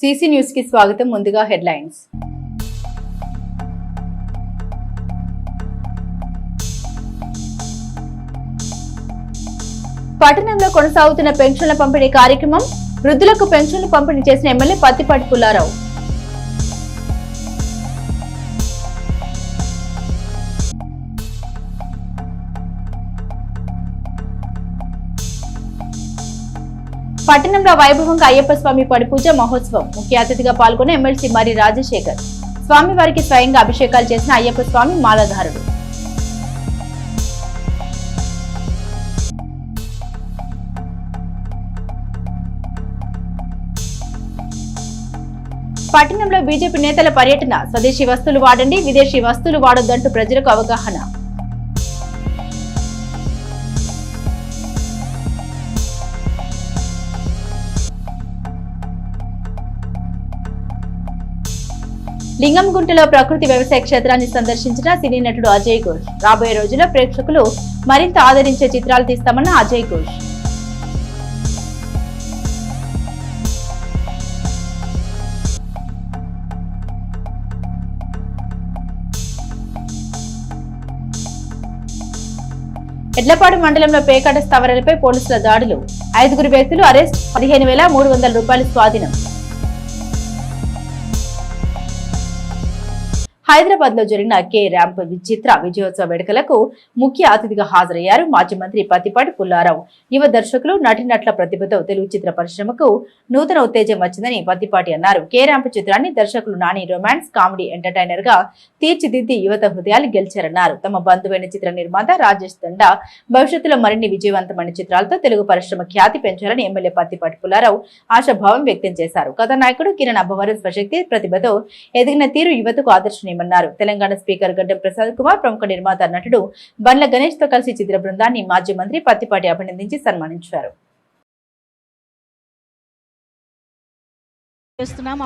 CC news కి స్వాగతం. ముందుగా హెడ్లైన్స్. పట్టణంలో కొనసాగుతున్న పెన్షన్ల పంపిణీ కార్యక్రమం. వృద్ధులకు పెన్షన్లు పంపిణీ చేసిన ఎమ్మెల్యే పత్తిపాటి పుల్లారావు. పట్టణంలో వైభవంగా అయ్యప్ప స్వామి పడిపూజ మహోత్సవం. ముఖ్య అతిథిగా పాల్గొన్న ఎమ్మెల్సీ మరి రాజశేఖర్. స్వామివారికి స్వయంగా అభిషేకాలు చేసిన అయ్యప్ప స్వామి మాలధారుడు. పట్టణంలో బీజేపీ నేతల పర్యటన. స్వదేశీ వస్తువులు వాడండి, విదేశీ వస్తువులు వాడొద్దంటూ ప్రజలకు అవగాహన. లింగంగుంటలో ప్రకృతి వ్యవసాయ క్షేత్రాన్ని సందర్శించిన సినీ నటుడు అజయ్ ఘోష్. రాబోయే రోజుల్లో ప్రేక్షకులు మరింత ఆదరించే చిత్రాలు తీస్తామన్న అజయ్ ఘోష్. ఎడ్లపాడు మండలంలో పేకాట స్థావరాలపై పోలీసుల దాడులు. 5 వ్యక్తులు అరెస్ట్. 15,300 రూపాయలు స్వాధీనం. హైదరాబాద్ లో జరిగిన కే ర్యాంప్ చిత్ర విజయోత్సవ వేడుకలకు ముఖ్య అతిథిగా హాజరయ్యారు మాజీ మంత్రి పత్తిపాటి పుల్లారావు. యువ దర్శకులు, నటినట్ల ప్రతిభతో తెలుగు చిత్ర పరిశ్రమకు నూతన ఉత్తేజం వచ్చిందని పత్తిపాటి అన్నారు. కే ర్యాంప్ చిత్రాన్ని దర్శకులు నాని రొమాన్స్ కామెడీ ఎంటర్టైనర్ గా తీర్చిదిద్ది యువత హృదయాలు గెలిచారన్నారు. తమ బంధువైన చిత్ర నిర్మాత రాజేష్ దండా భవిష్యత్తులో మరిన్ని విజయవంతమైన చిత్రాలతో తెలుగు పరిశ్రమ ఖ్యాతి పెంచాలని ఎమ్మెల్యే పత్తిపాటి పుల్లారావు ఆశాభావం వ్యక్తం చేశారు. కథానాయకుడు కిరణ్ అబ్బవరం స్వశక్తి ప్రతిభతో ఎదిగిన తీరు యువతకు ఆదర్శనీయమన్నారు. తెలంగాణ స్పీకర్ గడ్డం ప్రసాద్ కుమార్, ప్రముఖ నిర్మాత నటుడు బండ్ల గణేష్ తో కలిసి చిత్ర బృందాన్ని మాజీ మంత్రి పత్తిపాటి అభినందించి సన్మానించారు.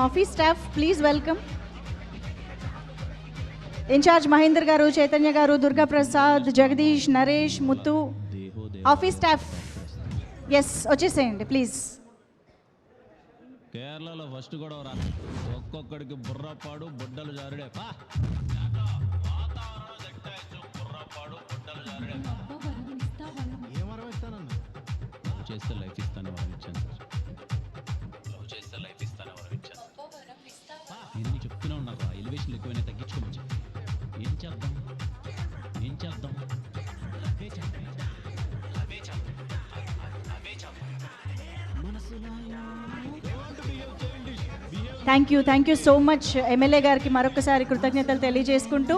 Office staff please welcome. Incharge Mahender గారు, చైతన్య గారు, Durga Prasad, Jagadish, Naresh, Muthu, office staff yes వచ్చేసేయండి ప్లీజ్. కేరళలో ఫస్ట్ కూడా ఒక్కొక్కడికి బుర్రపాడు బుడ్డలు జారుడే చేస్తే లైఫ్ ఇస్తాను నేను చెప్తూనే ఉన్నా ఎలివేషన్ ఎక్కువైనా తగ్గించుకోవచ్చు. ఏం చేద్దాం thank you so much MLA గారికి మరొకసారి కృతజ్ఞతలు తెలియజేసుకుంటూ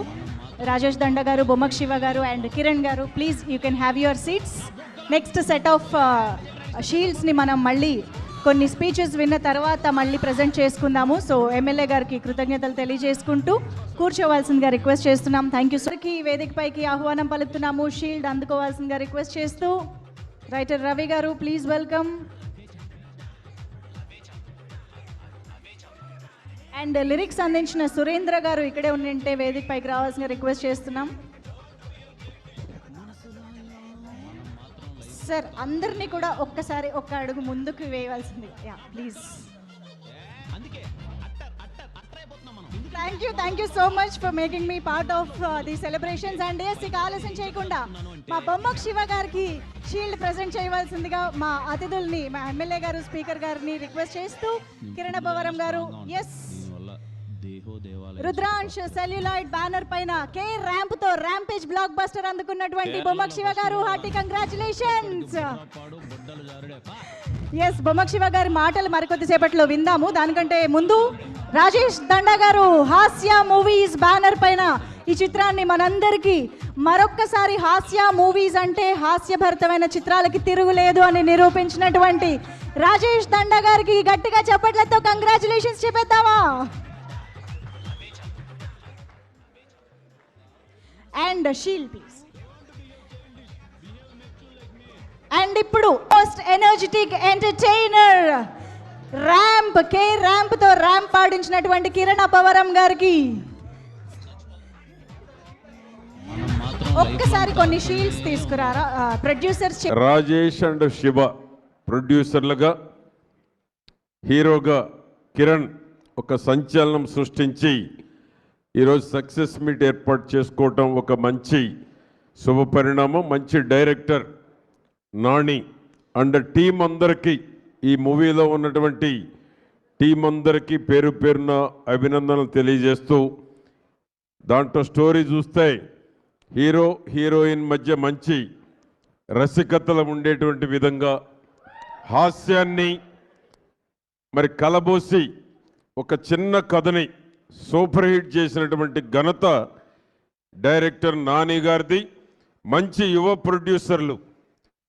రాజేష్ దండ గారు, బొమ్మక్ శివ గారు అండ్ కిరణ్ గారు please you can have your seats. Next set of షీల్డ్స్ని మనం మళ్ళీ కొన్ని స్పీచెస్ విన్న తర్వాత మళ్ళీ ప్రజెంట్ చేసుకుందాము. సో ఎమ్మెల్యే గారికి కృతజ్ఞతలు తెలియజేసుకుంటూ కూర్చోవలసిందిగా రిక్వెస్ట్ చేస్తున్నాం. థ్యాంక్ యూ సార్కి వేదికపైకి ఆహ్వానం పలుకుతున్నాము. షీల్డ్ అందుకోవాల్సిందిగా రిక్వెస్ట్ చేస్తూ రైటర్ రవి గారు ప్లీజ్ వెల్కమ్. అండ్ లిరిక్స్ అందించిన సురేంద్ర గారు ఇక్కడే ఉండింటే వేదిక పైకి రావాల్సిన రిక్వెస్ట్ చేస్తున్నాం. సార్ అందరినీ కూడా ఒక్కసారి ఒక్క అడుగు ముందుకు వేయవలసింది please. Thank you so much for making me part of the celebrations. And ఇక ఆలస్యం చేయకుండా మా బొమ్మక్ శివ గారికి షీల్డ్ ప్రజెంట్ చేయవలసిందిగా మా అతిథుల్ని, మా ఎమ్మెల్యే గారు, స్పీకర్ గారిని రిక్వెస్ట్ చేస్తూ కిరణ్ అబ్బవరం గారు ఎస్ రుద్రాంశ్ సెల్యులాయిడ్ బ్యానర్ పైన కే ర్యాంప్ తో ర్యాంపేజ్ బ్లాక్ బస్టర్ అందుకున్నటువంటి బొమ్మక్ శివ గారు hearty congratulations. Yes Bommak Shiva గారి మాటలు మరికొద్దిసేపట్లో విందాము. దానికంటే ముందు రాజేష్ దండా గారు హాస్య మూవీస్ బ్యానర్ పైన ఈ చిత్రాన్ని మనందరికీ మరొక్కసారి హాస్య మూవీస్ అంటే హాస్యభరితమైన చిత్రాలకి తిరుగులేదు అని నిరూపించినటువంటి రాజేష్ దండా గారికి గట్టిగా చప్పట్లతో కంగ్రాచులేషన్స్ చెప్పేద్దామా. And shield please. అండ్ ఇప్పుడు most energetic entertainer K ramp తో ర్యాంప్ పాడించినటువంటి కిరణ్ అబ్బవరం గారికి ఒక్కసారి కొన్ని షీల్డ్స్ తీసుకురారా ప్రొడ్యూసర్స్. రాజేష్ అండ్ శివ ప్రొడ్యూసర్లుగా, హీరోగా కిరణ్ ఒక సంచలనం సృష్టించి ఈరోజు సక్సెస్ మీట్ ఏర్పాటు చేసుకోవటం ఒక మంచి శుభ పరిణామం. మంచి డైరెక్టర్ నాని అండ్ టీం అందరికీ, ఈ మూవీలో ఉన్నటువంటి టీం అందరికీ పేరు పేరున అభినందనలు తెలియజేస్తూ, దాంట్లో స్టోరీ చూస్తే హీరో హీరోయిన్ మధ్య మంచి రసికతలు ఉండేటువంటి విధంగా హాస్యాన్ని మరి కలబోసి ఒక చిన్న కథని సూపర్ హిట్ చేసినటువంటి ఘనత డైరెక్టర్ నాని గారిది. మంచి యువ ప్రొడ్యూసర్లు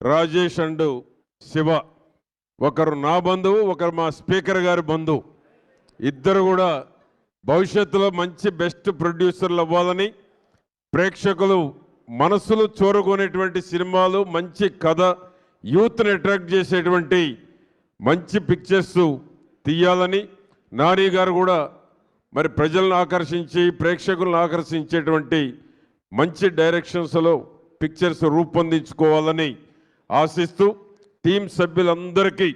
రాజేష్ అండ్ శివ, ఒకరు నా బంధువు, ఒకరు మా స్పీకర్ గారి బంధువు, ఇద్దరు కూడా భవిష్యత్తులో మంచి బెస్ట్ ప్రొడ్యూసర్లు అవ్వాలని, ప్రేక్షకులు మనసులు చూరగొనేటువంటి సినిమాలు, మంచి కథ, యూత్ని అట్రాక్ట్ చేసేటువంటి మంచి పిక్చర్స్ తీయాలని నాని గారు కూడా మరి ప్రజలను ఆకర్షించి ప్రేక్షకులను ఆకర్షించేటువంటి మంచి డైరెక్షన్స్లో పిక్చర్స్ రూపొందించుకోవాలని ఆశిస్తూ టీం సభ్యులందరికీ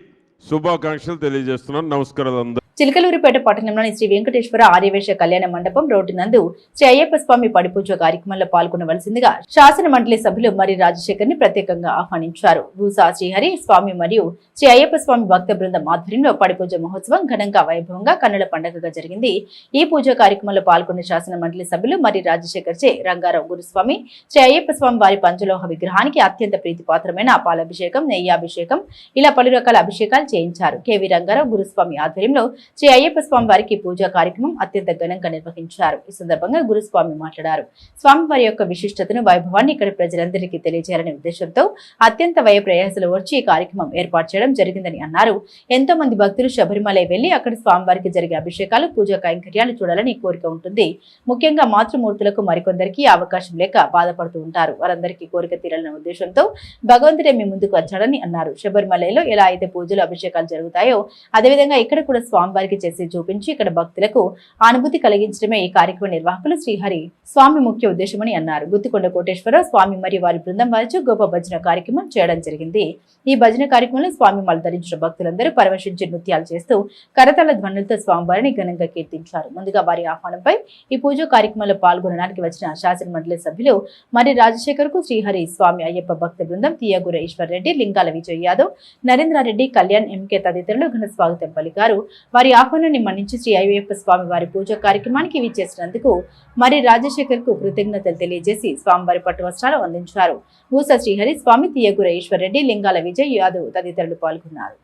శుభాకాంక్షలు తెలియజేస్తున్నాను. నమస్కారాలు అందరూ. చిలకలూరిపేట పట్టణంలోని శ్రీ వెంకటేశ్వర ఆర్యవేశ కళ్యాణ మండపం రోడ్డు నందు శ్రీ అయ్యప్ప స్వామి పడిపూజ కార్యక్రమంలో పాల్గొనవలసిందిగా శాసన మండలి సభ్యులు మరి రాజశేఖర్ ని ప్రత్యేకంగా ఆహ్వానించారు. భూసా శ్రీహరి స్వామి మరియు శ్రీ అయ్యప్ప స్వామి భక్త బృందం ఆధ్వర్యంలో పడిపూజ మహోత్సవం ఘనంగా వైభవంగా కన్నుల పండుగగా జరిగింది. ఈ పూజ కార్యక్రమంలో పాల్గొన్న శాసన మండలి సభ్యులు మరి రాజశేఖర్ చే రంగారావు గురుస్వామి శ్రీ అయ్యప్ప స్వామి వారి పంచలోహ విగ్రహానికి అత్యంత ప్రీతిపాత్రమైన పాలాభిషేకం, నెయ్యాభిషేకం ఇలా పలు రకాల అభిషేకాలు చేయించారు. కెవి రంగారావు గురుస్వామి ఆధ్వర్యంలో శ్రీ అయ్యప్ప స్వామి వారికి పూజా కార్యక్రమం అత్యంత ఘనంగా నిర్వహించారు. ఈ సందర్భంగా గురుస్వామి మాట్లాడారు. స్వామి వారి యొక్క విశిష్టతను, వైభవాన్ని ఇక్కడ ప్రజలందరికీ తెలియజేయాలనే ఉద్దేశంతో అత్యంత వ్యయ ప్రయాసలు వచ్చి ఈ కార్యక్రమం ఏర్పాటు చేయడం జరిగిందని అన్నారు. ఎంతో మంది భక్తులు శబరిమల వెళ్లి అక్కడ స్వామివారికి జరిగే అభిషేకాలు, పూజా కైంకర్యాలు చూడాలని కోరిక ఉంటుంది. ముఖ్యంగా మాతృమూర్తులకు మరికొందరికి అవకాశం లేక బాధపడుతూ ఉంటారు. వారందరికీ కోరిక తీరాలనే ఉద్దేశంతో భగవంతుడే మీ ముందుకు వచ్చాడని అన్నారు. శబరిమలలో ఎలా అయితే పూజలు, అభిషేకాలు జరుగుతాయో అదేవిధంగా ఇక్కడ కూడా స్వామివారికి చేసి చూపించి ఇక్కడ భక్తులకు అనుభూతి కలిగించడమే ఈ కార్యక్రమ నిర్వాహకులు శ్రీహరి స్వామి ముఖ్య ఉద్దేశమని అన్నారు. గుత్తికొండ కోటేశ్వరరావు స్వామి మరియు వారి బృందం వారిచే గొప్ప భజన కార్యక్రమం చేయడం జరిగింది. ఈ భజన కార్యక్రమంలో స్వామి మాల ధరించిన భక్తులందరూ పరవశించి నృత్యాలు చేస్తూ కరతాళ ధ్వనులతో స్వామివారిని ఘనంగా కీర్తించారు. ముందుగా వారి ఆహ్వానంపై ఈ పూజ కార్యక్రమంలో పాల్గొనడానికి వచ్చిన శాసన మండలి సభ్యులు మరి రాజశేఖర్ కు శ్రీహరి స్వామి అయ్యప్ప భక్త బృందం, తీయగుర ఈశ్వర్ రెడ్డి, లింగాల విజయ్ యాదవ్, నరేంద్రారెడ్డి, కళ్యాణ్, ఎంకే తదితరులు ఘన స్వాగతం పలికారు. వారి ఆహ్వానాన్ని మన్నించి శ్రీ అయ్యప్ప స్వామి వారి పూజా కార్యక్రమానికి విచ్చేసినందుకు మరి రాజశేఖర్ కు కృతజ్ఞతలు తెలియజేసి స్వామివారి పట్టు వస్త్రాలు అందించారు. భూసా శ్రీహరి స్వామి, తీయగుర ఈశ్వర్ రెడ్డి, లింగాల విజయ్ యాదవ్ తదితరులు పాల్గొన్నారు.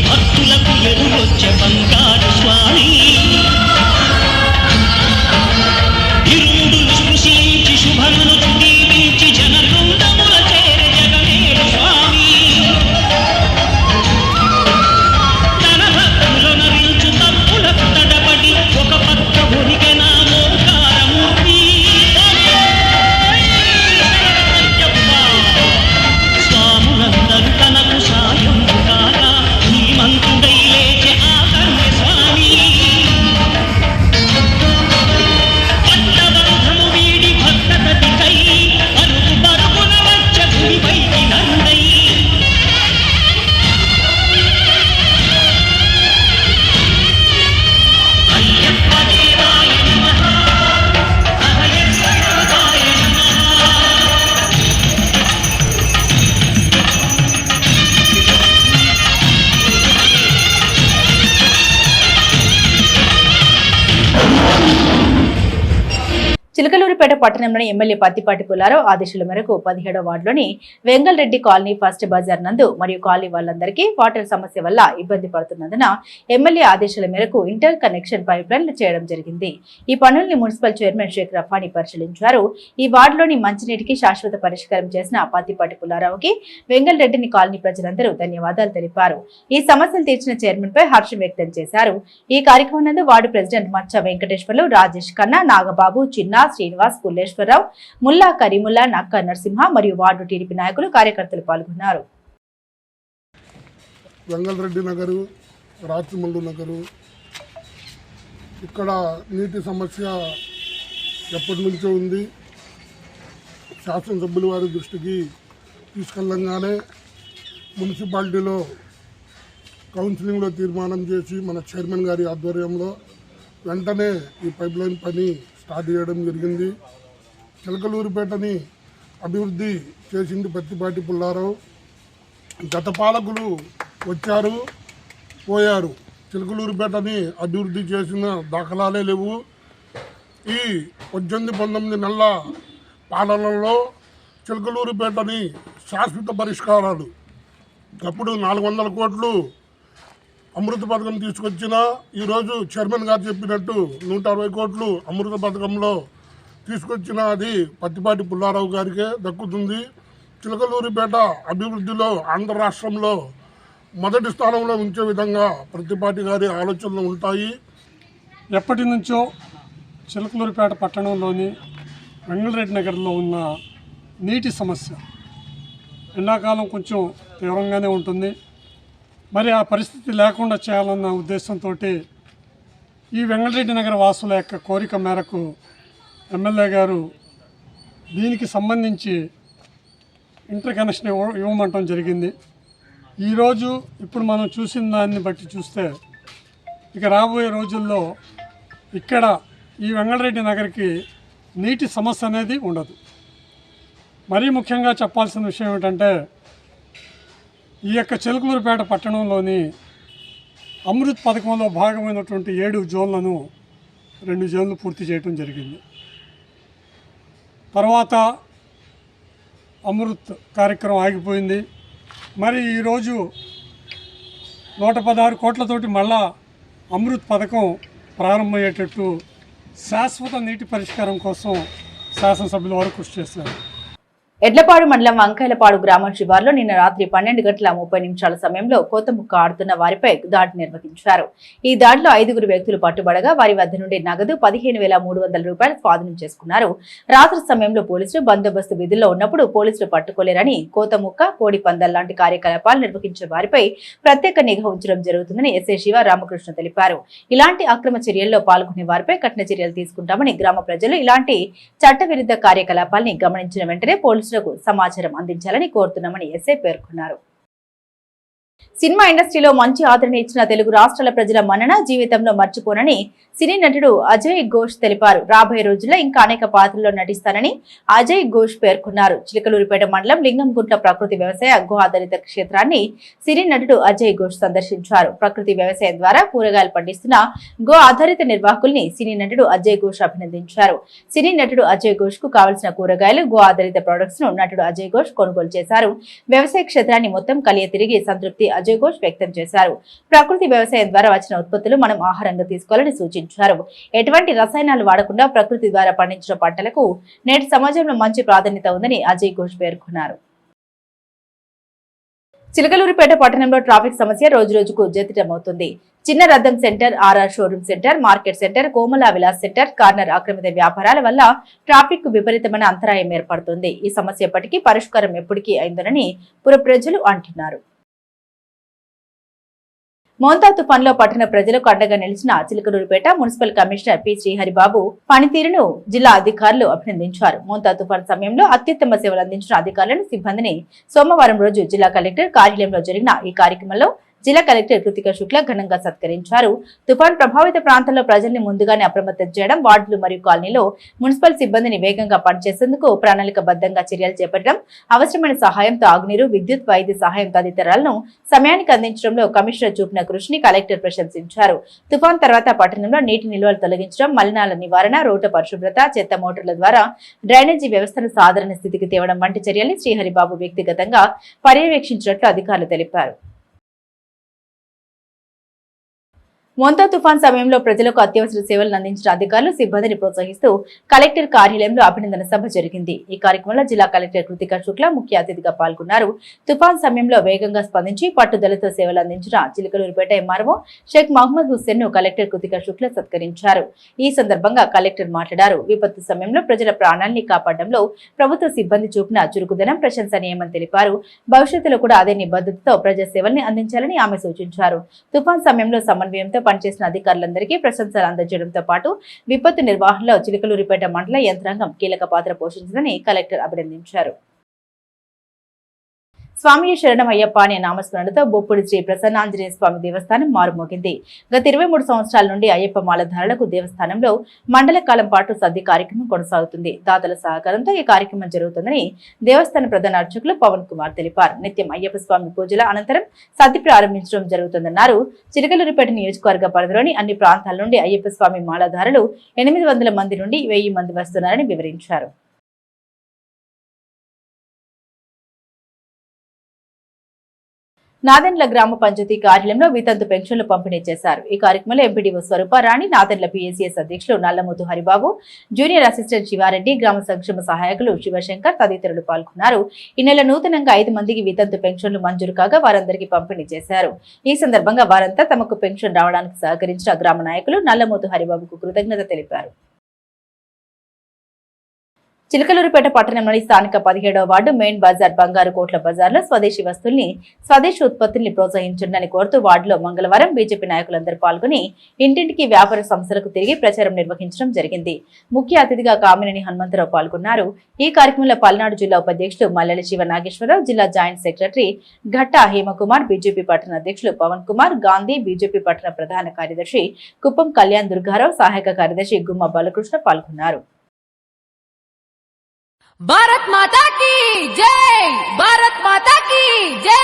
భక్తులకు ఎదురొచ్చే బంగారు స్వామి ఇరుముడు స్పృశించి శుభమును దీవించి జనబృందముల చేరే జగనేడు స్వామి తన భక్తుల నరించు తప్పులకు తడబడి ఒక పక్క ఉనికి నా మోకారమూర్తి స్వాములందరూ తనకు సాయం కాగా ధీమంతుడై లేచే ఆకర్ణ్య స్వామి పట్టబంధము వీడి భక్తతతికై అరుగు పరుగున వచ్చ భూమిపైకి నందై అయ్యప్ప దేవాయ నమః అయ్యప్ప దేవాయ నమః. చిలకలూరిపేట పట్టణంలోని ఎమ్మెల్యే పత్తిపాటి పుల్లారావు ఆదేశాల మేరకు 17వ వార్డులోని వెంగళరెడ్డి కాలనీ ఫస్ట్ బజార్ నందు మరియు కాలనీ వాళ్ళందరికీ వాటర్ సమస్య వల్ల ఇబ్బంది పడుతున్నందున ఎమ్మెల్యే ఆదేశాల మేరకు ఇంటర్ కనెక్షన్ పైప్ లైన్లు చేయడం జరిగింది. ఈ పనుల్ని మున్సిపల్ చైర్మన్ షేక్ రఫానీ పరిశీలించారు. ఈ వార్డులోని మంచినీటికి శాశ్వత పరిష్కారం చేసిన పత్తిపాటి పుల్లారావుకి వెంగళరెడ్డిని కాలనీ ప్రజలందరూ ధన్యవాదాలు తెలిపారు. ఈ సమస్యలు తీర్చిన చైర్మన్ పై హర్షం వ్యక్తం చేశారు. ఈ కార్యక్రమం నందు వార్డు ప్రెసిడెంట్ మచ్చ వెంకటేశ్వర్లు, రాజేష్ ఖన్నా, నాగబాబు, చిన్న, శ్రీనివాస్, పుల్లేశ్వరరావు, ముల్లా కరీముల్లా, నక్క నరసింహ మరియు వార్డు టీడీపీ నాయకులు, కార్యకర్తలు పాల్గొన్నారు. వెంగళరెడ్డి నగరు, రాచమల్లు నగరు. ఇక్కడ నీటి సమస్య ఎప్పటి నుంచో ఉంది. శాసనసభ్యుల వారి దృష్టికి తీసుకెళ్ళంగానే మున్సిపాలిటీలో కౌన్సిలింగ్లో తీర్మానం చేసి మన చైర్మన్ గారి ఆధ్వర్యంలో వెంటనే ఈ పైప్లైన్ పని స్టార్ట్ చేయడం జరిగింది. చిలకలూరిపేటని అభివృద్ధి చేసింది పత్తిపాటి పుల్లారావు. గత పాలకులు వచ్చారు, పోయారు. చిలకలూరిపేటని అభివృద్ధి చేసిన దాఖలాలే లేవు. ఈ 18-19 నెలల పాలనలో చిలకలూరిపేటని శాశ్వత పరిష్కారాలు అప్పుడు 400 కోట్లు అమృత పథకం తీసుకొచ్చిన ఈరోజు చైర్మన్ గారు చెప్పినట్టు 160 కోట్లు అమృత పథకంలో తీసుకొచ్చిన అది పత్తిపాటి పుల్లారావు గారికే దక్కుతుంది. చిలకలూరిపేట అభివృద్ధిలో ఆంధ్ర రాష్ట్రంలో మొదటి స్థానంలో ఉంచే విధంగా పత్తిపాటి గారి ఆలోచనలు ఉంటాయి. ఎప్పటి నుంచో చిలకలూరిపేట పట్టణంలోని వెంగళరెడ్డి నగర్లో ఉన్న నీటి సమస్య ఎండాకాలం కొంచెం తీవ్రంగానే ఉంటుంది. మరి ఆ పరిస్థితి లేకుండా చేయాలన్న ఉద్దేశంతో ఈ వెంగళరెడ్డి నగర వాసుల యొక్క కోరిక మేరకు ఎమ్మెల్యే గారు దీనికి సంబంధించి ఇంటర్ కనెక్షన్ ఇవ్వమంటం జరిగింది. ఈరోజు ఇప్పుడు మనం చూసిన దాన్ని బట్టి చూస్తే ఇక రాబోయే రోజుల్లో ఇక్కడ ఈ వెంగళరెడ్డి నగర్కి నీటి సమస్య అనేది ఉండదు. మరీ ముఖ్యంగా చెప్పాల్సిన విషయం ఏమిటంటే ఈ యొక్క చిలకలూరిపేట పట్టణంలోని అమృత్ పథకంలో భాగమైనటువంటి 7 జోన్లను 2 జోన్లు పూర్తి చేయడం జరిగింది. తర్వాత అమృత్ కార్యక్రమం ఆగిపోయింది. మరి ఈరోజు 116 కోట్లతోటి మళ్ళా అమృత్ పథకం ప్రారంభమయ్యేటట్టు శాశ్వత నీటి పరిష్కారం కోసం శాసనసభ్యుల వారు కృషి చేశారు. ఎడ్లపాడు మండలం వంకాయలపాడు గ్రామం శివార్లో నిన్న రాత్రి 12:30 సమయంలో కోతముక్క ఆడుతున్న వారిపై దాడి నిర్వహించారు. ఈ దాడిలో 5 వ్యక్తులు పట్టుబడగా వారి వద్ద నుండి నగదు 15,300 రూపాయలు స్వాధీనం చేసుకున్నారు. రాత్రి సమయంలో పోలీసులు బందోబస్తు విధుల్లో ఉన్నప్పుడు పోలీసులు పట్టుకోలేరని, కోతముక్క, కోడి పందాలు లాంటి కార్యకలాపాలు నిర్వహించే వారిపై ప్రత్యేక నిఘా ఉంచడం జరుగుతుందని ఎస్ఐ శివ రామకృష్ణ తెలిపారు. ఇలాంటి అక్రమ చర్యల్లో పాల్గొనే వారిపై కఠిన చర్యలు తీసుకుంటామని, గ్రామ ప్రజలు ఇలాంటి చట్టవిరుద్ధ కార్యకలాపాలని గమనించిన వెంటనే పోలీసులకు సమాచారం అందించాలని కోరుతున్నామని ఎస్ఐ పేర్కొన్నారు. సినిమా ఇండస్ట్రీలో మంచి ఆదరణ ఇచ్చిన తెలుగు రాష్ట్రాల ప్రజల మన్నన జీవితంలో మర్చిపోనని సినీ నటుడు అజయ్ ఘోష్ తెలిపారు. రాబోయే రోజుల్లో ఇంకా అనేక పాత్రల్లో నటిస్తానని అజయ్ ఘోష్ పేర్కొన్నారు. చిలకలూరిపేట మండలం లింగంగుంట్ల ప్రకృతి వ్యవసాయ గో ఆధారిత క్షేత్రాన్ని సినీ నటుడు అజయ్ ఘోష్ సందర్శించారు. ప్రకృతి వ్యవసాయం ద్వారా కూరగాయలు పండిస్తున్న గో ఆధారిత నిర్వాహకుల్ని సినీ నటుడు అజయ్ ఘోష్ అభినందించారు. సినీ నటుడు అజయ్ ఘోష్ కు కావలసిన కూరగాయలు, గో ఆధారిత ప్రొడక్ట్స్ ను నటుడు అజయ్ ఘోష్ కొనుగోలు చేశారు. వ్యవసాయ క్షేత్రాన్ని మొత్తం కలియ తిరిగి సంతృప్తి అజయ్ ఘోష్ వ్యక్తం చేశారు. ప్రకృతి వ్యవసాయం ద్వారా వచ్చిన ఉత్పత్తులు మనం ఆహారంగా తీసుకోవాలని సూచించారు. ఎటువంటి రసాయనాలు వాడకుండా ప్రకృతి ద్వారా పండించిన పంటలకు నేటి సమాజంలో మంచి ప్రాధాన్యత ఉందని అజయ్ ఘోష్ పేర్కొన్నారు. చిలకలూరిపేట పట్టణంలో ట్రాఫిక్ సమస్య రోజురోజుకు జటిలమవుతుంది. చిన్న రద్దం center, RR showroom center, market center, Komala Vilas center, corner ఆక్రమిత వ్యాపారాల వల్ల ట్రాఫిక్ కు విపరీతమైన అంతరాయం ఏర్పడుతుంది. ఈ సమస్య ఎప్పటికీ పరిష్కారం ఎప్పటికీ అయిందనని పుర ప్రజలు అంటున్నారు. మోంతా తుఫాన్లో పట్టణ ప్రజలకు అండగా నిలిచిన Chilakaluripet municipal commissioner P Sriharibabu పనితీరును జిల్లా అధికారులు అభినందించారు. మోంతా తుఫాన్ సమయంలో అత్యుత్తమ సేవలు అందించిన అధికారులను, సిబ్బందిని సోమవారం రోజు జిల్లా కలెక్టర్ కార్యాలయంలో జరిగిన ఈ కార్యక్రమంలో జిల్లా కలెక్టర్ కృతిక శుక్ల ఘనంగా సత్కరించారు. తుఫాన్ ప్రభావిత ప్రాంతాల్లో ప్రజల్ని ముందుగానే అప్రమత్తం చేయడం, వార్డులు మరియు కాలనీలో మున్సిపల్ సిబ్బందిని వేగంగా పనిచేసేందుకు ప్రణాళికబద్ధంగా చర్యలు చేపట్టడం, అవసరమైన సహాయం, తాగునీరు, విద్యుత్, వైద్య సహాయం తదితరాలను సమయానికి అందించడంలో కమిషనర్ చూపిన కృషిని కలెక్టర్ ప్రశంసించారు. తుఫాన్ తర్వాత పట్టణంలో నీటి నిల్వలు తొలగించడం, మలినాల నివారణ, రోడ్డు పరిశుభ్రత, చెత్త మోటార్ల ద్వారా డ్రైనేజీ వ్యవస్థను సాధారణ స్థితికి తేవడం వంటి చర్యల్ని శ్రీహరిబాబు వ్యక్తిగతంగా పర్యవేక్షించినట్లు అధికారులు తెలిపారు. మోంతా తుఫాన్ సమయంలో ప్రజలకు అత్యవసర సేవలను అందించిన అధికారులు సిబ్బందిని ప్రోత్సహిస్తూ కలెక్టర్ కార్యాలయంలో అభినందన సభ జరిగింది. ఈ కార్యక్రమంలో జిల్లా కలెక్టర్ కృతికా శుక్లా ముఖ్య అతిథిగా పాల్గొన్నారు. తుఫాన్ సమయంలో వేగంగా స్పందించి పట్టుదలతో సేవలు అందించిన చిలకలూరిపేట ఎంఆర్ఓ షేక్ మహమ్మద్ హుస్సేన్ ను కలెక్టర్ కృతికా శుక్లా సత్కరించారు. ఈ సందర్భంగా కలెక్టర్ మాట్లాడారు. విపత్తు సమయంలో ప్రజల ప్రాణాల్ని కాపాడడంలో ప్రభుత్వ సిబ్బంది చూపిన చురుకుదనం ప్రశంసనీయమని తెలిపారు. భవిష్యత్తులో కూడా అదే నిబద్ధతతో ప్రజా సేవల్ని అందించాలని ఆమె సూచించారు. తుఫాన్ సమయంలో సమన్వయంతో పనిచేసిన అధికారులందరికీ ప్రశంసలు అందజేయడంతో పాటు విపత్తు నిర్వహణలో చిలకలూరిపేట మండల యంత్రాంగం కీలక పాత్ర పోషించిందని కలెక్టర్ అభినందించారు. స్వామి శరణమయ్యప్ప అనే నామస్మరణతో బొప్పుడి శ్రీ ప్రసన్నాంజనేయ స్వామి దేవస్థానం మారుమోగింది. గత 23 సంవత్సరాల నుండి అయ్యప్ప మాలధారులకు దేవస్థానంలో మండల కాలం పాటు సద్ది కార్యక్రమం కొనసాగుతుంది. దాతల సహకారంతో ఈ కార్యక్రమం జరుగుతుందని దేవస్థాన ప్రధాన అర్చకులు పవన్ కుమార్ తెలిపారు. నిత్యం అయ్యప్ప స్వామి పూజల అనంతరం సద్ది ప్రారంభించడం జరుగుతుందన్నారు. చిలకలూరిపేట నియోజకవర్గ పరిధిలోని అన్ని ప్రాంతాల నుండి అయ్యప్ప స్వామి మాలధారులు 800 మంది నుండి 1000 మంది వస్తున్నారని వివరించారు. నాదెండ్ల గ్రామ పంచాయతీ కార్యాలయంలో వితంతు పెన్షన్లు పంపిణీ చేశారు. ఈ కార్యక్రమంలో ఎంపీడీఓ స్వరూపారాణి, నాదెండ్ల పీఎస్సీఎస్ అధ్యక్షులు నల్లమోతు హరిబాబు, జూనియర్ అసిస్టెంట్ శివారెడ్డి, గ్రామ సంక్షేమ సహాయకులు శివశంకర్ తదితరులు పాల్గొన్నారు. ఈ నెల నూతనంగా 5 మందికి వితంతు పెన్షన్లు మంజూరు కాగా వారందరికీ పంపిణీ చేశారు. ఈ సందర్భంగా వారంతా తమకు పెన్షన్ రావడానికి సహకరించిన గ్రామ నాయకులు నల్లమోతు హరిబాబుకు కృతజ్ఞత తెలిపారు. చిలకలూరిపేట పట్టణంలోని స్థానిక 17వ వార్డు మెయిన్ బజార్ బంగారు కోట్ల బజార్లో స్వదేశీ వస్తువుల్ని స్వదేశీ ఉత్పత్తుల్ని ప్రోత్సహించండి కోరుతూ వార్డులో మంగళవారం బీజేపీ నాయకులందరూ పాల్గొని ఇంటింటికి వ్యాపార సంస్థలకు తిరిగి ప్రచారం నిర్వహించడం జరిగింది. ముఖ్య అతిథిగా కామినేని హనుమంతరావు పాల్గొన్నారు. ఈ కార్యక్రమంలో పల్నాడు జిల్లా ఉపాధ్యక్షుడు మల్లెల శివ నాగేశ్వరరావు, జిల్లా జాయింట్ సెక్రటరీ ఘట్టా హేమకుమార్, బీజేపీ పట్టణ అధ్యక్షులు పవన్ కుమార్, గాంధీ, బీజేపీ పట్టణ ప్రధాన కార్యదర్శి కుప్పం కళ్యాణ్ దుర్గారావు, సహాయక కార్యదర్శి గుమ్మ బాలకృష్ణ పాల్గొన్నారు. भारत माता की जय, भारत माता की जय।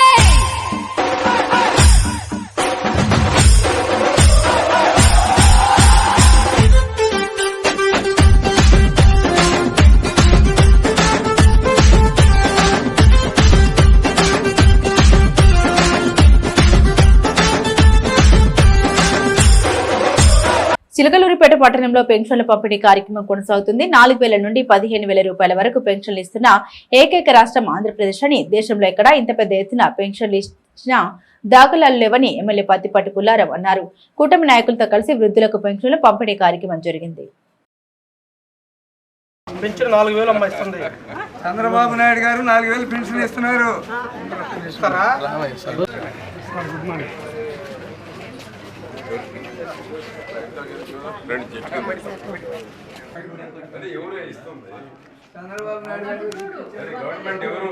చిలకలూరిపేట పట్టణంలో పెన్షన్ల పంపిణీ కార్యక్రమం కొనసాగుతుంది. 4,000 నుండి 15,000 రూపాయల వరకు పెన్షన్లు ఇస్తున్న ఏకైక రాష్ట్రం ఆంధ్రప్రదేశ్ అని, దేశంలో ఎక్కడా ఇంత పెద్ద ఎత్తున పెన్షన్లు ఇచ్చిన దాఖలాలు లేవని ఎమ్మెల్యే పత్తిపాటి పుల్లారావు అన్నారు. కూటమి నాయకులతో కలిసి వృద్ధులకు పెన్షన్ల పంపిణీ కార్యక్రమం జరిగింది. చంద్రబాబు నాయుడు గారు 4,000 పెన్షన్ ఇస్తున్నారు. చంద్రబాబు నాయుడు గారు గవర్నమెంట్ ఎవరు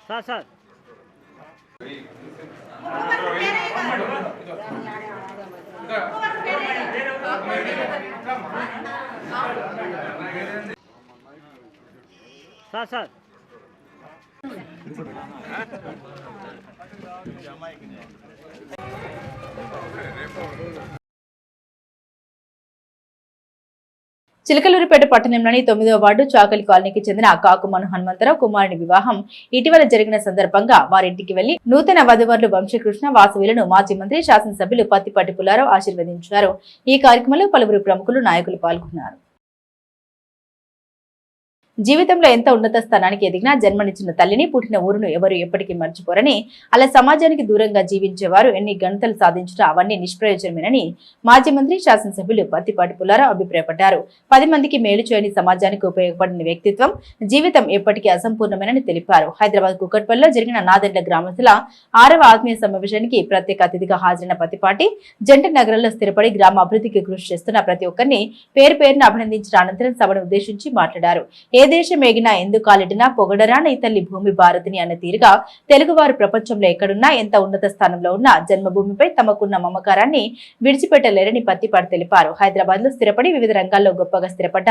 సార్ సార్ చిలకలూరిపేట పట్టణంలోని 9వ వార్డు చాకలి కాలనీకి చెందిన కాకుమను హనుమంతరావు కుమారుని వివాహం ఇటీవల జరిగిన సందర్భంగా వారింటికి వెళ్లి నూతన వధువరులు వంశీకృష్ణ వాసవిలను మాజీ మంత్రి శాసనసభ్యులు పత్తిపాటి పుల్లారావు ఆశీర్వదించారు. ఈ కార్యక్రమంలో పలువురు ప్రముఖులు నాయకులు పాల్గొన్నారు. జీవితంలో ఎంత ఉన్నత స్థానానికి ఎదిగినా జన్మనిచ్చిన తల్లిని, పుట్టిన ఊరును ఎవరు ఎప్పటికీ మర్చిపోరని, అలా సమాజానికి దూరంగా జీవించేవారు ఎన్ని గంటలు సాధించినా అవన్నీ నిష్ప్రయోజనమేనని మాజీ మంత్రి శాసనసభ్యులు పత్తిపాటి పుల్లారావు అభిప్రాయపడ్డారు. 10 మందికి మేలు చేయని సమాజానికి ఉపయోగపడిన వ్యక్తిత్వం, జీవితం ఎప్పటికీ అసంపూర్ణమేనని తెలిపారు. హైదరాబాద్ కుకట్పల్లిలో జరిగిన నాదెండ్ల గ్రామస్తుల 6వ ఆత్మీయ సమావేశానికి ప్రత్యేక అతిథిగా హాజరైన పత్తిపాటి జంట నగరంలో స్థిరపడి గ్రామ అభివృద్ధికి కృషి చేస్తున్న ప్రతి ఒక్కరిని పేరు పేరున అభినందించిన అనంతరం సభను ఉద్దేశించి మాట్లాడారు. ఏ దేశమేగినా ఎందుకు కాలిడినా పొగడరా నీ తల్లి భూమి భారతిని అన్న తీరుగా తెలుగువారు ప్రపంచంలో ఎక్కడున్నా ఎంత ఉన్నత స్థానంలో ఉన్నా జన్మభూమిపై తమకున్న మమకారాన్ని విడిచిపెట్టలేరని పత్తిపాటి తెలిపారు. హైదరాబాద్ లో స్థిరపడి వివిధ రంగాల్లో గొప్పగా స్థిరపడ్డ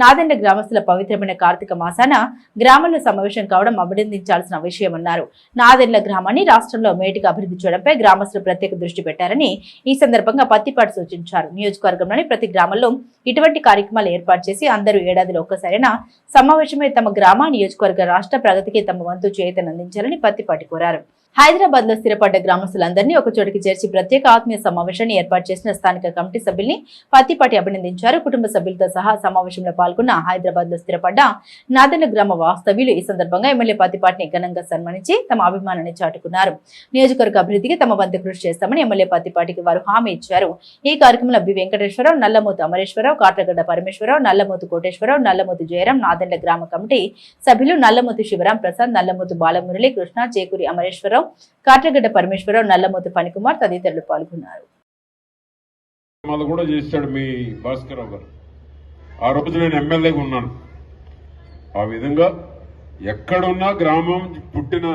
నాదెండ్ల గ్రామస్తుల పవిత్రమైన కార్తీక మాసాన గ్రామంలో సమావేశం కావడం అభినందించాల్సిన విషయమన్నారు. నాదెండ్ల గ్రామాన్ని రాష్ట్రంలో మేటిగా అభివృద్ధి చేయడంపై గ్రామస్తులు ప్రత్యేక దృష్టి పెట్టారని ఈ సందర్భంగా పత్తిపాటి సూచించారు. నియోజకవర్గంలోని ప్రతి గ్రామంలో ఇటువంటి కార్యక్రమాలు ఏర్పాటు చేసి అందరూ ఏడాదిలో ఒక్కసారైనా సమావేశమై తమ గ్రామ నియోజకవర్గ రాష్ట్ర ప్రగతికి తమ వంతు చేయూతనందించాలని పత్తిపాటి కోరారు. హైదరాబాద్ లో స్థిరపడ్డ గ్రామస్తులందరినీ ఒక చోటికి చేర్చి ప్రత్యేక ఆత్మీయ సమావేశాన్ని ఏర్పాటు చేసిన స్థానిక కమిటీ సభ్యుల్ని పత్తిపాటి అభినందించారు. కుటుంబ సభ్యులతో సహా సమావేశంలో పాల్గొన్న హైదరాబాద్ లో స్థిరపడ్డ నాదెండ్ల గ్రామ వాస్తవ్యులు ఈ సందర్భంగా ఎమ్మెల్యే పత్తిపాటిని ఘనంగా సన్మానించి తమ అభిమానాన్ని చాటుకున్నారు. నియోజకవర్గ అభివృద్ధికి తమ వంతు కృషి చేస్తామని ఎమ్మెల్యే పత్తిపాటికి వారు హామీ ఇచ్చారు. ఈ కార్యక్రమంలో బి వెంకటేశ్వరరావు, నల్లమోతు అమరేశ్వరరావు, కాట్రగడ్డ పరమేశ్వరరావు, నల్లమోతు కోటేశ్వరరావు, నల్లమోతు జయరాం, నాదెండ్ల గ్రామ కమిటీ సభ్యులు నల్లమోతు శివరాం ప్రసాద్, నల్లమోతు బాలమురళి కృష్ణ, చేకూరి అమరేశ్వరరావు, కాట్రగడ్డ పరమేశ్వరరావు, నల్లమోతు ఫణికుమార్ తదితరులు పాల్గొన్నారు. కూడా చేశాడు మీ భాస్కరరావు గారు. ఆ రోజు నేను ఎమ్మెల్యేగా ఉన్నాను. ఆ విధంగా ఎక్కడున్నా గ్రామం పుట్టిన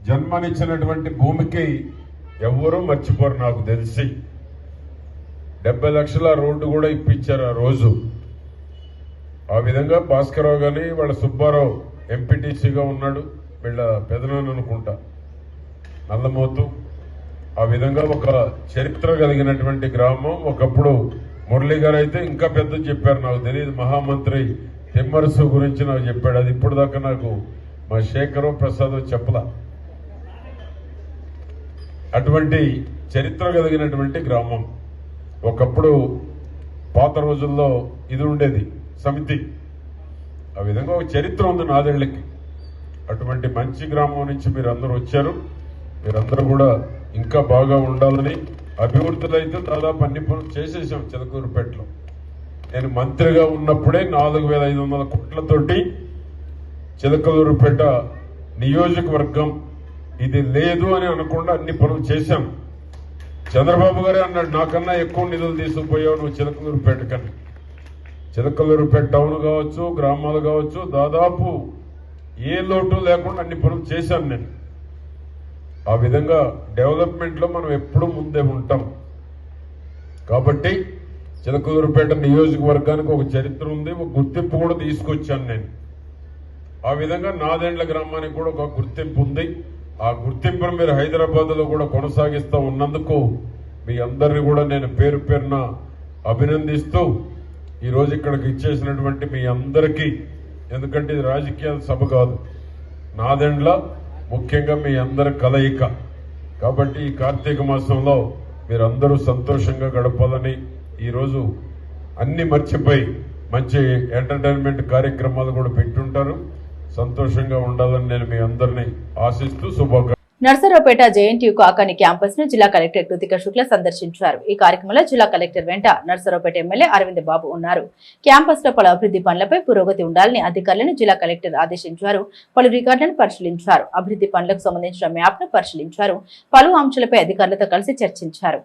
జన్మనిచ్చినటువంటి భూమికి ఎవ్వరూ మర్చిపోరు. నాకు తెలిసి 70 లక్షల రోడ్డు కూడా ఇప్పించారు ఆ రోజు. ఆ విధంగా భాస్కరరావు గాని వాళ్ళ సుబ్బారావు ఎంపీటీసీగా ఉన్నాడు, వీళ్ళ పెదనాన్న అనుకుంటా నల్లమోతు. ఆ విధంగా ఒక చరిత్ర కలిగినటువంటి గ్రామం. ఒకప్పుడు మురళి గారు అయితే ఇంకా పెద్ద చెప్పారు, నాకు తెలియదు, మహామంత్రి తిమ్మరసు గురించి నాకు చెప్పాడు. అది ఇప్పుడు దాకా నాకు మా శేఖరో ప్రసాద్ చెప్పలా. అటువంటి చరిత్ర కలిగినటువంటి గ్రామం. ఒకప్పుడు పాత రోజుల్లో ఇది ఉండేది సమితి. ఆ విధంగా ఒక చరిత్ర ఉంది నాదెండ్లకి. అటువంటి మంచి గ్రామం నుంచి మీరందరూ వచ్చారు. మీరందరూ కూడా ఇంకా బాగా ఉండాలని, అభివృద్ధులు అయితే దాదాపు అన్ని పనులు చేసేసాం చిలకూరుపేటలో. నేను మంత్రిగా ఉన్నప్పుడే 4,500 కోట్లతోటి చిలకలూరుపేట నియోజకవర్గం ఇది లేదు అని అనకుండా అన్ని పనులు చేశాం. చంద్రబాబు గారే అన్నాడు, నాకన్నా ఎక్కువ నిధులు తీసుకుపోయావు నువ్వు చిలకలూరుపేట కన్నా. చిలకలూరుపేట టౌన్ కావచ్చు, గ్రామాలు కావచ్చు, దాదాపు ఏ లోటు లేకుండా అన్ని పనులు చేశాను నేను. ఆ విధంగా డెవలప్మెంట్ లో మనం ఎప్పుడూ ముందే ఉంటాం. కాబట్టి చిలకలూరుపేట నియోజకవర్గానికి ఒక చరిత్ర ఉంది, ఒక గుర్తింపు కూడా తీసుకొచ్చాను నేను. ఆ విధంగా నాదెండ్ల గ్రామానికి కూడా ఒక గుర్తింపు ఉంది. ఆ గుర్తింపును మీరు హైదరాబాద్ లో కూడా కొనసాగిస్తూ ఉన్నందుకు మీ అందరినీ కూడా నేను పేరు పేరున అభినందిస్తూ ఈరోజు ఇక్కడికి ఇచ్చేసినటువంటి మీ అందరికీ, ఎందుకంటే ఇది రాజకీయాల సభ కాదు, నాదెండ్ల ముఖ్యంగా మీ అందరి కలయిక. కాబట్టి ఈ కార్తీక మాసంలో మీరందరూ సంతోషంగా గడపాలని, ఈరోజు అన్ని మర్చిపోయి మంచి ఎంటర్టైన్మెంట్ కార్యక్రమాలు కూడా పెట్టుంటారు. సంతోషంగా ఉండాలని నేను మీ అందరినీ ఆశిస్తూ శుభాకాంక్షలు. నర్సరావుపేట జేఎన్టీయూ కాకాని క్యాంపస్ ను జిల్లా కలెక్టర్ కృతిక శుక్ల సందర్శించారు. ఈ కార్యక్రమంలో జిల్లా కలెక్టర్ వెంట నర్సరావుపేట ఎమ్మెల్యే అరవింద్ బాబు ఉన్నారు. క్యాంపస్ లో పలు అభివృద్ధి పనులపై పురోగతి ఉండాలని అధికారులను జిల్లా కలెక్టర్ ఆదేశించారు. పలు రికార్డులను పరిశీలించారు. అభివృద్ధి పనులకు సంబంధించిన మ్యాప్ ను పరిశీలించారు. పలు అంశాలపై అధికారులతో కలిసి చర్చించారు.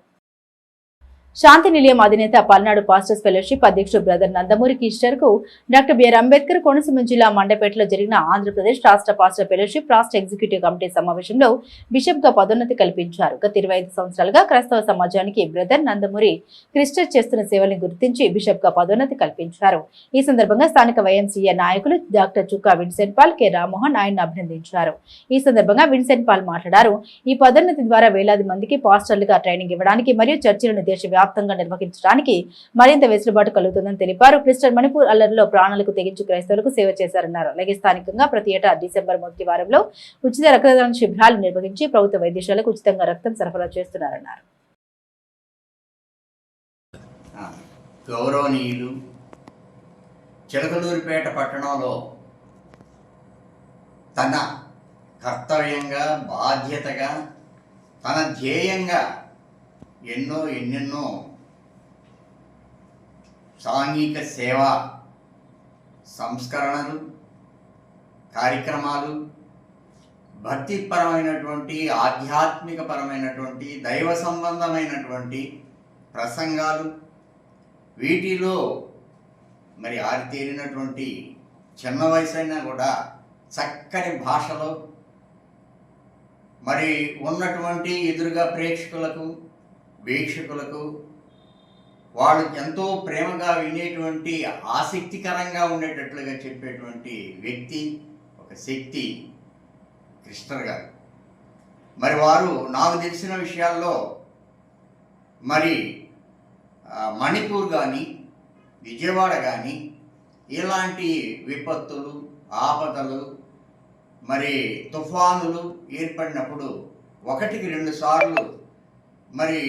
శాంతి నిలయం అధినేత పల్నాడు పాస్టర్స్ ఫెలోషిప్ అధ్యక్షుడు బ్రదర్ నందమూరి కిస్టర్ కు డాక్టర్ బిఆర్ అంబేద్కర్ కోనసీమ జిల్లా మండపేటలో జరిగిన ఆంధ్రప్రదేశ్ రాష్ట్ర పాస్టర్ ఫెలోషిప్ రాష్ట్ర ఎగ్జిక్యూటివ్ కమిటీ సమావేశంలో బిషప్ గా పదోన్నతి కల్పించారు. గత 25 సంవత్సరాలుగా క్రైస్తవ సమాజానికి బ్రదర్ నందమూరి క్రిస్టర్ చేస్తున్న సేవల్ని గుర్తించి బిషప్ గా పదోన్నతి కల్పించారు. ఈ సందర్భంగా స్థానిక వైఎంసీఏ నాయకులు డాక్టర్ చుక్కా విన్సెంట్ పాల్, కె రామ్మోహన్ ఆయన్ని అభినందించారు. ఈ సందర్భంగా విన్సెంట్ పాల్ మాట్లాడారు. ఈ పదోన్నతి ద్వారా వేలాది మందికి పాస్టర్లుగా ట్రైనింగ్ ఇవ్వడానికి మరియు చర్చిలను దేశవ్యాప్తంగా నిర్వహించడానికి మరింత వెసులుబాటు కలుగుతుందని తెలిపారు. క్రిస్టర్ మణిపూర్ అల్లర్లో ప్రాణాలకు తెగించి క్రైస్తవులకు సేవ చేశారన్నారు. అలాగే స్థానికంగా ప్రతి ఏటా డిసెంబర్ మొదటి వారంలో ఉచిత రక్తదాన శిబిరాలు నిర్వహించి ప్రభుత్వ వైద్యశాలకు ఉచితంగా రక్తం సరఫరా చేస్తున్నారన్నారు. గౌరవనీయులు చిలకలూరిపేట పట్టణంలో తన కర్తవ్యంగా, బాధ్యతగా, తన ధ్యేయంగా ఎన్నెన్నో సాంఘిక సేవా సంస్కరణలు, కార్యక్రమాలు, భక్తిపరమైనటువంటి, ఆధ్యాత్మికపరమైనటువంటి, దైవ సంబంధమైనటువంటి ప్రసంగాలు, వీటిలో మరి ఆరితేరినటువంటి చిన్న వయసు అయినా కూడా చక్కని భాషలో మరి ఉన్నటువంటి ఎదురుగా ప్రేక్షకులకు వీక్షకులకు వాళ్ళు ఎంతో ప్రేమగా వినేటువంటి ఆసక్తికరంగా ఉండేటట్లుగా చెప్పేటువంటి వ్యక్తి, ఒక శక్తి కృష్ణర్ గారు. మరి వారు నాకు తెలిసిన విషయాల్లో మరి మణిపూర్ కానీ విజయవాడ కానీ ఇలాంటి విపత్తులు, ఆపదలు, మరి తుఫానులు ఏర్పడినప్పుడు 1-2 సార్లు మరి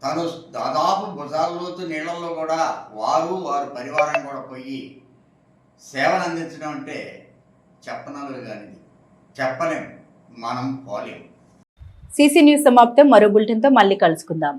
తను దాదాపు భుజాల్లోతు నీళ్ళల్లో కూడా వారి పరివారం కూడా పోయి సేవలు అందించడం అంటే చెప్పనలు కానిది, చెప్పలేం, మనం పోలేం. సిసి న్యూస్ సమాప్తం. మరో బులెటిన్తో మళ్ళీ కలుసుకుందాం.